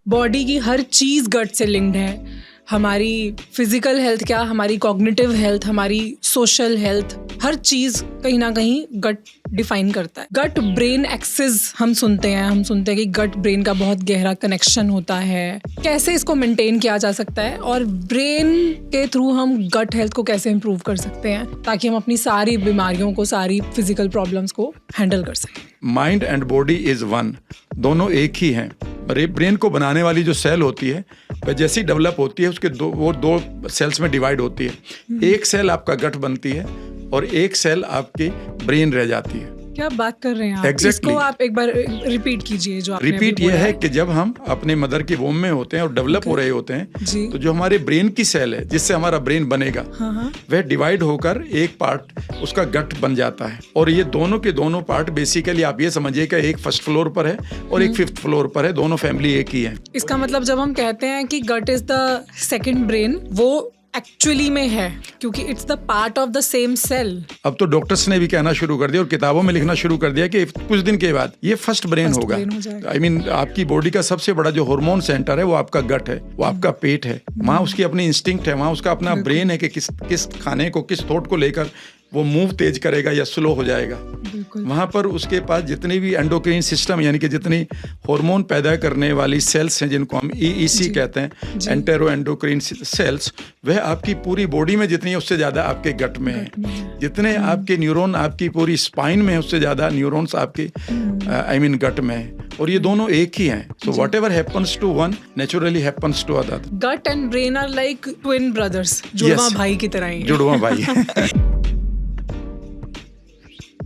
Body की हर चीज़ गट से linked है। हमारी फिजिकल हेल्थ क्या, हमारी कॉग्निटिव हेल्थ, हमारी सोशल हेल्थ, हर चीज़ कहीं ना कहीं गट डिफाइन करता है। गट ब्रेन एक्सिस हम सुनते हैं कि गट ब्रेन का बहुत गहरा कनेक्शन होता है। कैसे इसको मेंटेन किया जा सकता है और ब्रेन के थ्रू हम गट हेल्थ को कैसे इम्प्रूव कर सकते हैं ताकि हम अपनी सारी बीमारियों को, सारी फिजिकल प्रॉब्लम्स को हैंडल कर सकें। Mind and body is one, दोनों एक ही हैं। ब्रेन को बनाने वाली जो सेल होती है वह जैसी डेवलप होती है उसके दो सेल्स में डिवाइड होती है। एक सेल आपका गट बनती है और एक सेल आपकी ब्रेन रह जाती है। क्या बात कर रहे हैं आप? Exactly. इसको आप एक बार रिपीट कीजिए जो आपने रिपीट अभी ये बोला है कि जब हम अपने मदर की वोम में होते हैं और डेवलप हो रहे होते हैं जी। तो जो हमारे ब्रेन की सेल है जिससे हमारा ब्रेन बनेगा वह डिवाइड होकर एक पार्ट उसका गट बन जाता है। और ये दोनों के दोनों पार्ट बेसिकली आप ये समझिए कि एक फर्स्ट फ्लोर पर है और एक फिफ्थ फ्लोर पर है, दोनों फैमिली एक ही है। इसका मतलब जब हम कहते हैं कि gut is the second brain, वो एक्चुअली में है क्योंकि it's the part of the same cell. अब तो डॉक्टर्स ने भी कहना शुरू कर दिया और किताबों में लिखना शुरू कर दिया कि कुछ दिन के बाद ये फर्स्ट ब्रेन होगा। आई मीन आपकी बॉडी का सबसे बड़ा जो हार्मोन सेंटर है वो आपका गट है, वो आपका पेट है। वहाँ उसकी अपनी इंस्टिंक्ट है, वहाँ उसका अपना ब्रेन है कि किस खाने को, किस थॉट को लेकर वो मूव तेज करेगा या स्लो हो जाएगा। वहाँ पर उसके पास जितनी भी एंडोक्राइन सिस्टम यानी कि जितनी हार्मोन पैदा करने वाली सेल्स हैं जिनको हम EEC कहते हैं, एंटेरो एंडोक्राइन सेल्स, वह आपकी पूरी बॉडी में जितनी है उससे ज़्यादा आपके गट में है। जितने आपके न्यूरॉन आपकी पूरी स्पाइन में है उससे ज़्यादा न्यूरॉन्स आपके गट में है। और ये दोनों एक ही हैं। So whatever happens to one naturally happens to other. Gut and brain are like twin brothers, जुड़वा भाई की तरह ही। जुड़वा भाई